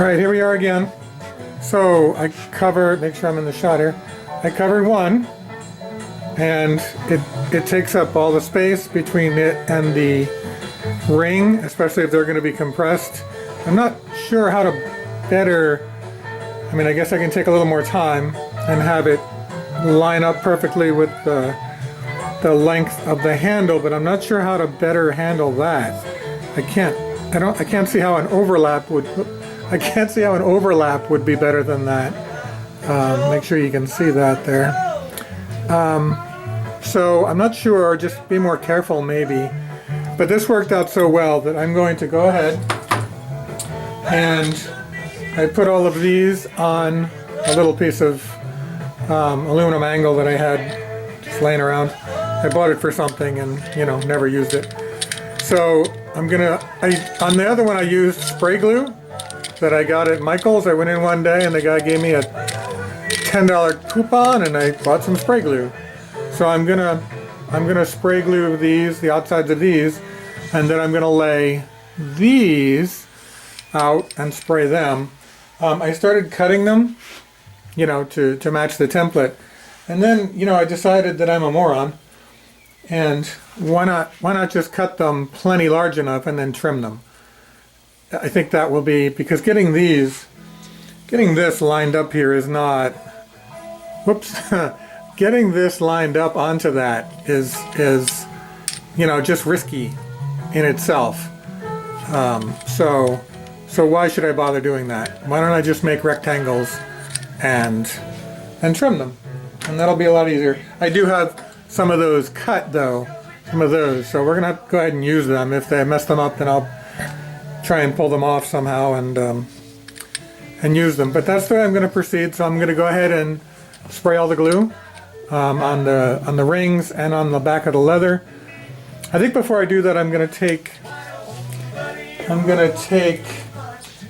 Alright, here we are again. So I covered, make sure I'm in the shot here. I covered one, and it takes up all the space between it and the ring, especially if they're going to be compressed. I'm not sure how to better, I mean, I guess I can take a little more time and have it line up perfectly with the length of the handle, but I'm not sure how to better handle that. I can't see how an overlap would be better than that. Make sure you can see that there. So I'm not sure, just be more careful maybe. But this worked out so well that I'm going to go ahead and I put all of these on a little piece of aluminum angle that I had just laying around. I bought it for something and, you know, never used it. So on the other one I used spray glue that I got at Michael's. I went in one day and the guy gave me a $10 coupon and I bought some spray glue. So I'm gonna spray glue these, the outsides of these, and then I'm gonna lay these out and spray them. I started cutting them, you know, to match the template, and then, you know, I decided that I'm a moron, and why not just cut them plenty large enough and then trim them. I think that will be, because getting this lined up here is not, whoops, getting this lined up onto that is, you know, just risky in itself. So why should I bother doing that? Why don't I just make rectangles and trim them? And that'll be a lot easier. I do have some of those cut though, some of those, so we're gonna go ahead and use them. If they mess them up, then I'll try and pull them off somehow and use them. But that's the way I'm going to proceed. So I'm going to go ahead and spray all the glue on the rings and on the back of the leather. I think before I do that, I'm going to take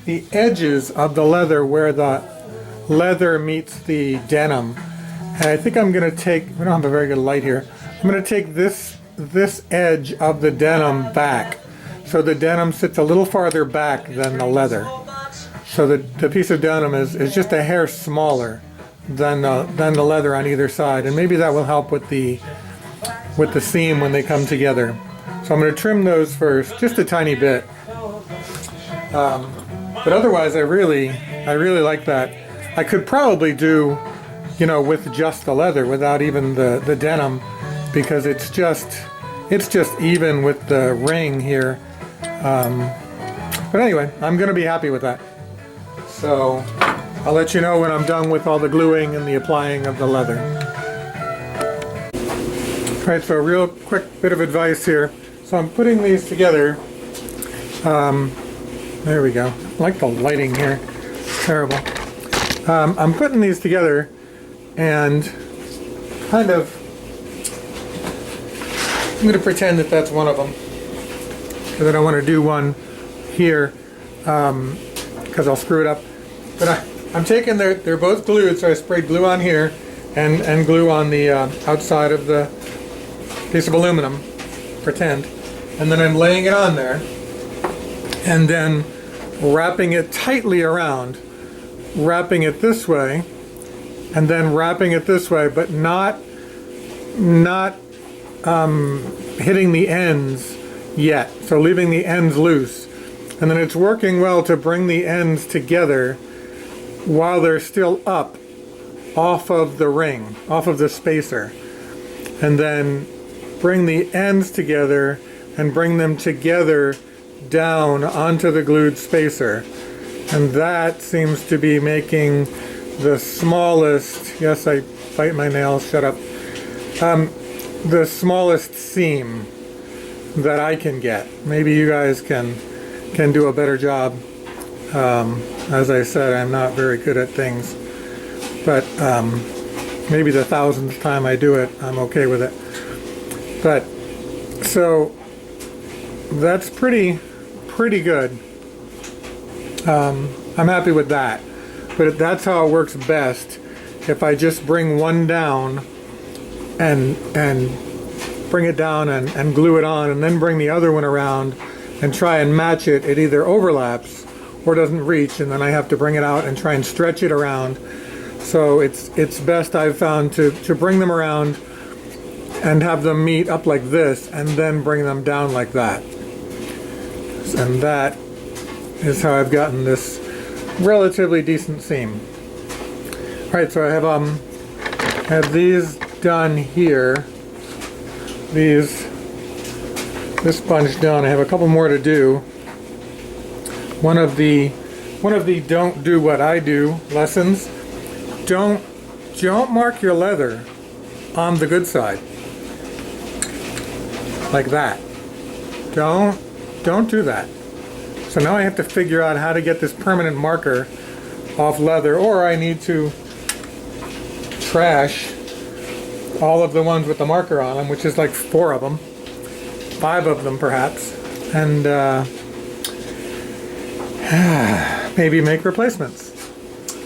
the edges of the leather where the leather meets the denim. And I think I'm going to take, we don't have a very good light here. I'm going to take this edge of the denim back. So the denim sits a little farther back than the leather. So the piece of denim is just a hair smaller than the leather on either side. And maybe that will help with the seam when they come together. So I'm going to trim those first, just a tiny bit. But otherwise, I really like that. I could probably do, you know, with just the leather without even the denim, because it's just even with the ring here. But anyway, I'm going to be happy with that. So I'll let you know when I'm done with all the gluing and the applying of the leather. Alright, so a real quick bit of advice here. So I'm putting these together. There we go. I like the lighting here. It's terrible. I'm putting these together and kind of, I'm going to pretend that that's one of them, because I don't want to do one here because I'll screw it up. But I'm taking, they're both glued, so I sprayed glue on here and glue on the outside of the piece of aluminum, pretend. And then I'm laying it on there and then wrapping it tightly around, wrapping it this way and then wrapping it this way, but not hitting the ends yet, so leaving the ends loose. And then it's working well to bring the ends together while they're still up off of the ring, off of the spacer. And then bring the ends together and bring them together down onto the glued spacer. And that seems to be making the smallest, yes, I bite my nails, shut up, the smallest seam that I can get. Maybe you guys can do a better job. As I said, I'm not very good at things, but maybe the 1000th time I do it, I'm okay with it. But so that's pretty good. I'm happy with that. But that's how it works best. If I just bring one down and bring it down and glue it on, and then bring the other one around and try and match it, it either overlaps or doesn't reach, and then I have to bring it out and try and stretch it around. So it's best, I've found, to bring them around and have them meet up like this and then bring them down like that. And that is how I've gotten this relatively decent seam. Alright, so I have these done here. This bunch done. I have a couple more to do. One of the don't do what I do lessons. Don't mark your leather on the good side. Like that. Don't do that. So now I have to figure out how to get this permanent marker off leather, or I need to trash all of the ones with the marker on them, which is like 4 of them, 5 of them perhaps, and maybe make replacements.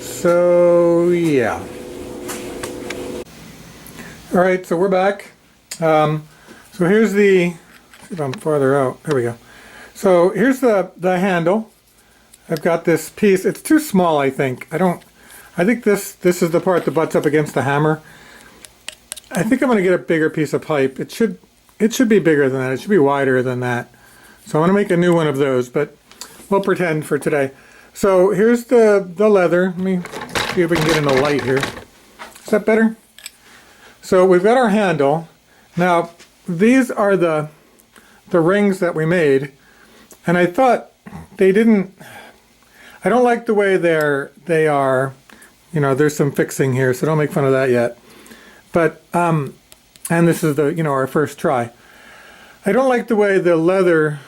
So yeah. Alright, so we're back. So here's the, see if I'm farther out, there we go. So here's the handle. I've got this piece, it's too small I think. I think this is the part that butts up against the hammer. I think I'm going to get a bigger piece of pipe. It should be bigger than that. It should be wider than that. So I want to make a new one of those, but we'll pretend for today. So here's the leather. Let me see if we can get in the light here. Is that better? So we've got our handle. Now these are the rings that we made, and I thought they didn't. I don't like the way they are. You know, there's some fixing here, so don't make fun of that yet. But and this is our first try. I don't like the way the leather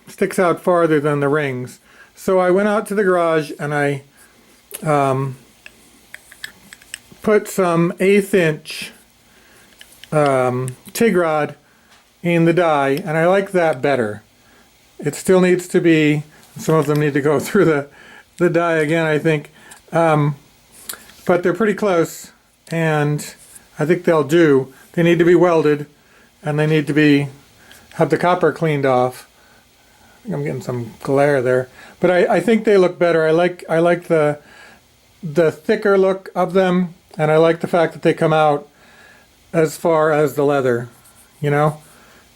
sticks out farther than the rings. So I went out to the garage and I put some 1/8 inch TIG rod in the die, and I like that better. It still needs to be, some of them need to go through the die again, I think. But they're pretty close, and I think they'll do. They need to be welded, and they need to have the copper cleaned off. I think I'm getting some glare there, but I think they look better. I like the thicker look of them, and I like the fact that they come out as far as the leather. So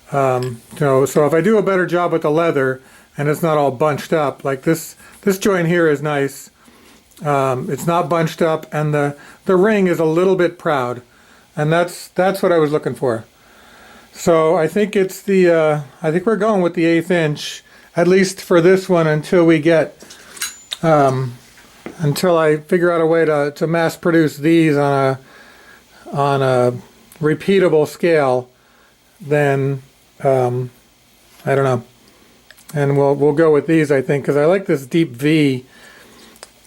if I do a better job with the leather and it's not all bunched up, like this joint here is nice. It's not bunched up, and the ring is a little bit proud. And that's what I was looking for. So I think it's I think we're going with the 1/8 inch, at least for this one, until we get, until I figure out a way to mass produce these on a repeatable scale. Then I don't know, and we'll go with these, I think, because I like this deep V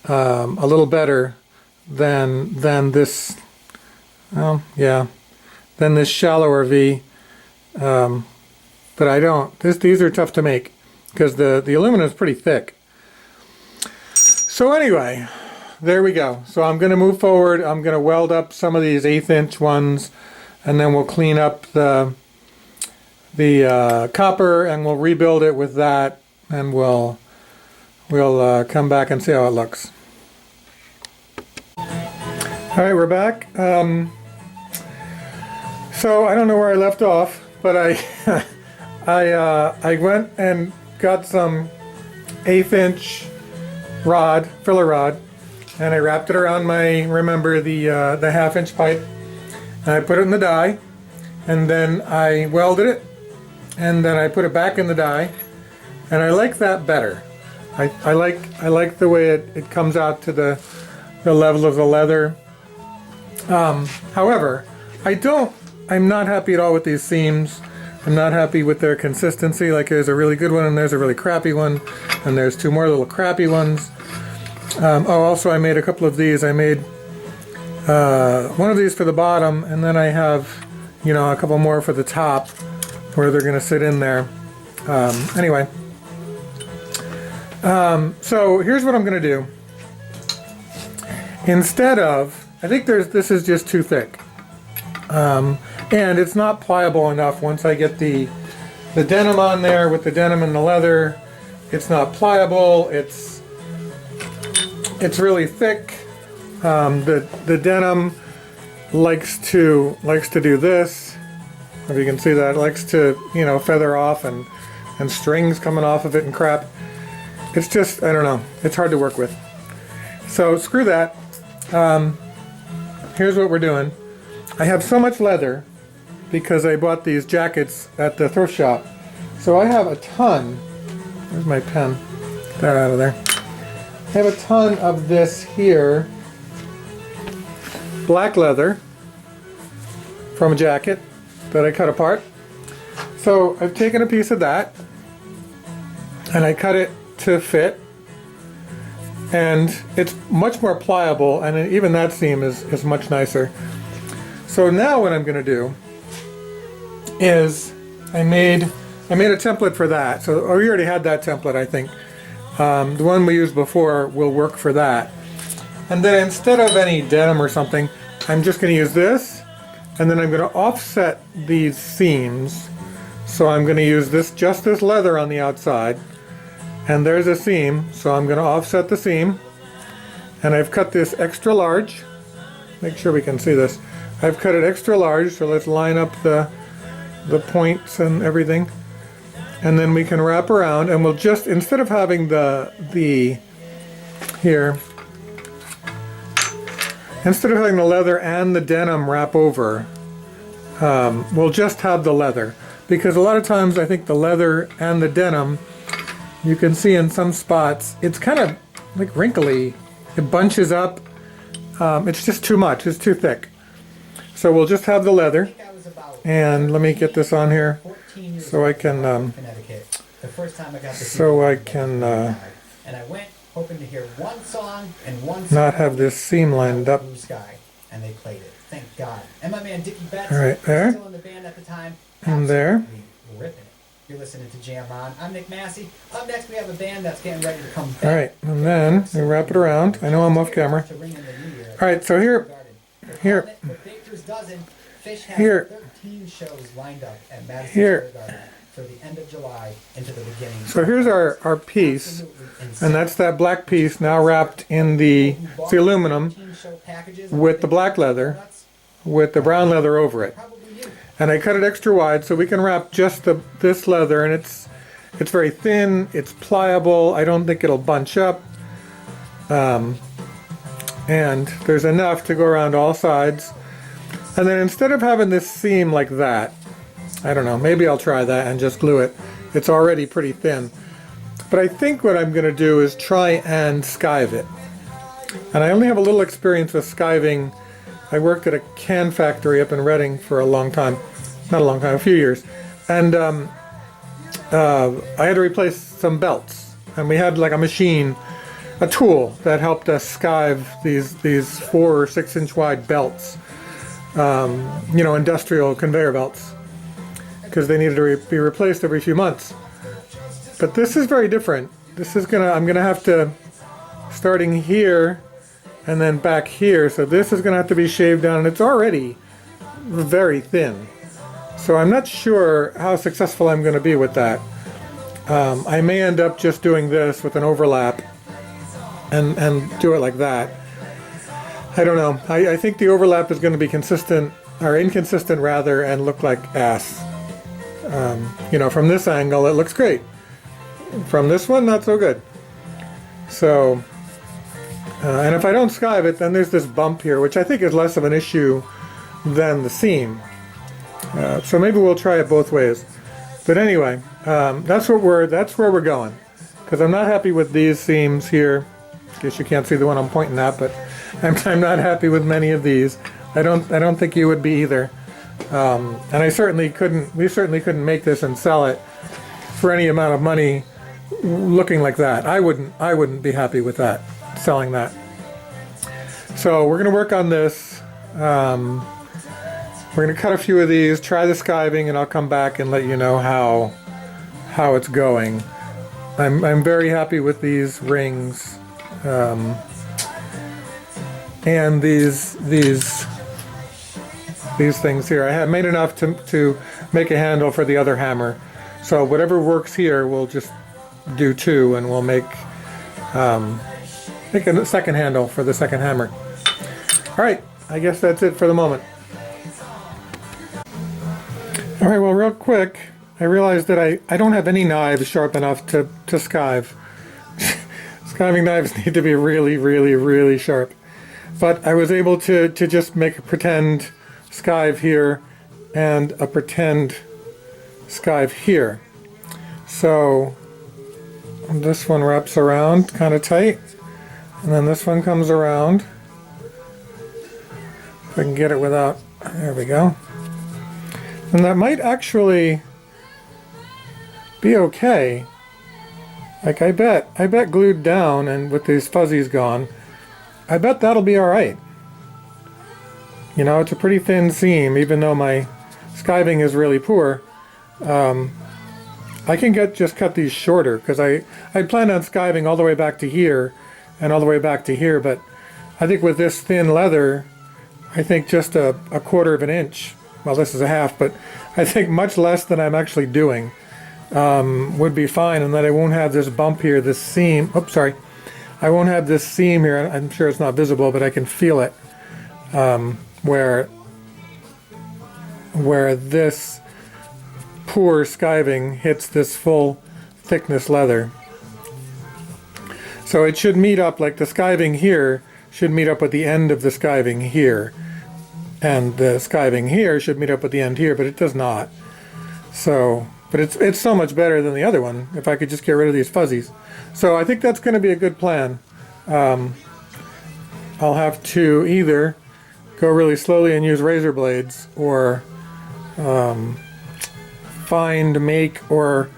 a little better than this. Oh, yeah, then this shallower V, but I don't. These are tough to make because the aluminum is pretty thick. So anyway, there we go. So I'm going to move forward. I'm going to weld up some of these 1/8 inch ones, and then we'll clean up the copper, and we'll rebuild it with that, and we'll come back and see how it looks. All right, we're back. So I don't know where I left off, but I went and got some 1/8 inch filler rod, and I wrapped it around the 1/2 inch pipe, and I put it in the die, and then I welded it, and then I put it back in the die, and I like that better. I like the way it comes out to the level of the leather. However, I'm not happy at all with these seams. I'm not happy with their consistency. Like, there's a really good one, and there's a really crappy one, and there's 2 more little crappy ones. Also I made a couple of these. I made one of these for the bottom, and then I have, a couple more for the top where they're going to sit in there. Anyway, so here's what I'm going to do. Instead of, I think this is just too thick. And it's not pliable enough. Once I get the denim on there with the denim and the leather, it's not pliable. It's it's really thick. The denim likes to do this. If you can see that, it likes to, you know, feather off and strings coming off of it and crap. It's just, I don't know, it's hard to work with. So screw that. Here's what we're doing. I have so much leather because I bought these jackets at the thrift shop. So I have a ton. Where's my pen? Get that out of there. I have a ton of this here. Black leather from a jacket that I cut apart. So I've taken a piece of that and I cut it to fit, and it's much more pliable, and even that seam is much nicer. So now what I'm going to do is I made a template for that. So we already had that template, I think. The one we used before will work for that. And then instead of any denim or something, I'm just going to use this, and then I'm going to offset these seams. So I'm going to use just this leather on the outside, and there's a seam, so I'm going to offset the seam, and I've cut this extra large. Make sure we can see this. I've cut it extra large, so let's line up the points and everything, and then we can wrap around, and we'll just, instead of having instead of having the leather and the denim wrap over, we'll just have the leather, because a lot of times I think the leather and the denim, you can see in some spots, it's kind of like wrinkly. It bunches up. It's just too much. It's too thick. So we'll just have the leather. And let me get this on here so I can and I went hoping to hear one song and one song, not have this seam lined up. And they played it. Thank God. And my man Dickie Betts, right there, still in the band at the time, and there, ripping it. You're listening to Jam On. I'm Nick Massey. Up next, we have a band that's getting ready to come back. All right, and then we wrap it around. I know I'm off camera. All right, so here. 13 shows lined up at Madison Square Garden for the end of July into the beginning. So here's our piece, and that's that black piece now wrapped in the aluminum with the black leather, with the brown leather over it. And I cut it extra wide so we can wrap just this leather, and it's very thin, it's pliable, I don't think it'll bunch up, and there's enough to go around all sides. And then instead of having this seam like that, I don't know, maybe I'll try that and just glue it. It's already pretty thin. But I think what I'm going to do is try and skive it. And I only have a little experience with skiving. I worked at a can factory up in Reading for a long time. Not a long time, a few years. And I had to replace some belts. And we had like a machine, a tool that helped us skive these 4 or 6 inch wide belts. You know, industrial conveyor belts, because they needed to be replaced every few months. But this is very different. This is I'm gonna have to, starting here and then back here, so this is gonna have to be shaved down, and it's already very thin. So I'm not sure how successful I'm gonna be with that. I may end up just doing this with an overlap and do it like that. I don't know. I think the overlap is going to be consistent, or inconsistent rather, and look like ass. You know, from this angle it looks great. From this one, not so good. So, and if I don't skive it, then there's this bump here, which I think is less of an issue than the seam. So maybe we'll try it both ways. But anyway, that's where we're going. Because I'm not happy with these seams here. I guess you can't see the one I'm pointing at, but I'm not happy with many of these. I don't think you would be either. And we certainly couldn't make this and sell it for any amount of money looking like that. I wouldn't be happy with that, selling that. So we're going to work on this. We're going to cut a few of these, try the skiving, and I'll come back and let you know how it's going. I'm very happy with these rings. And these things here. I have made enough to make a handle for the other hammer. So whatever works here, we'll just do 2, and we'll make make a second handle for the second hammer. Alright, I guess that's it for the moment. Alright, well, real quick, I realized that I don't have any knives sharp enough to skive. Skiving knives need to be really, really, really sharp. But I was able to just make a pretend skive here and a pretend skive here. So this one wraps around kind of tight, and then this one comes around. If I can get it without, there we go. And that might actually be okay. Like I bet glued down and with these fuzzies gone, I bet that'll be alright. You know, it's a pretty thin seam, even though my skiving is really poor. I can just cut these shorter, because I planned on skiving all the way back to here and all the way back to here, but I think with this thin leather, I think just a quarter of an inch, well, this is a half, but I think much less than I'm actually doing would be fine, and that I won't have this bump here, this seam. Oops, sorry. I won't have this seam here. I'm sure it's not visible, but I can feel it where this poor skiving hits this full thickness leather. So it should meet up, like the skiving here should meet up with the end of the skiving here, and the skiving here should meet up with the end here, but it does not. So, but it's so much better than the other one if I could just get rid of these fuzzies. So I think that's going to be a good plan. I'll have to either go really slowly and use razor blades, or find, make, or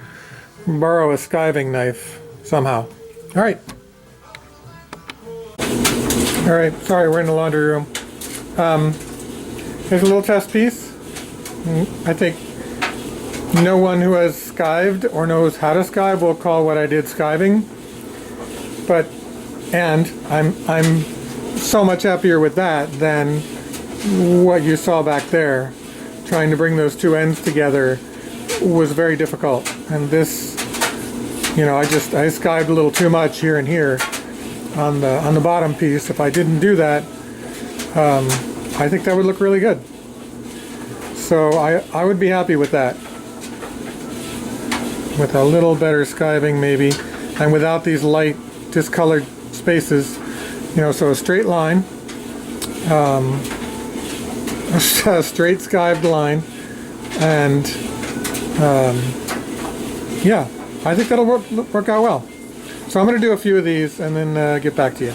borrow a skiving knife somehow. Alright. Alright, sorry, we're in the laundry room. Here's a little test piece. I think no one who has skived or knows how to skive will call what I did skiving. And I'm so much happier with that than what you saw back there. Trying to bring those two ends together was very difficult. And this, you know, I skived a little too much here and here on the bottom piece. If I didn't do that, I think that would look really good. So I would be happy with that. With a little better skiving maybe, and without these light discolored spaces, you know, so a straight line, a straight skived line, and yeah, I think that'll work out well. So I'm going to do a few of these and then get back to you.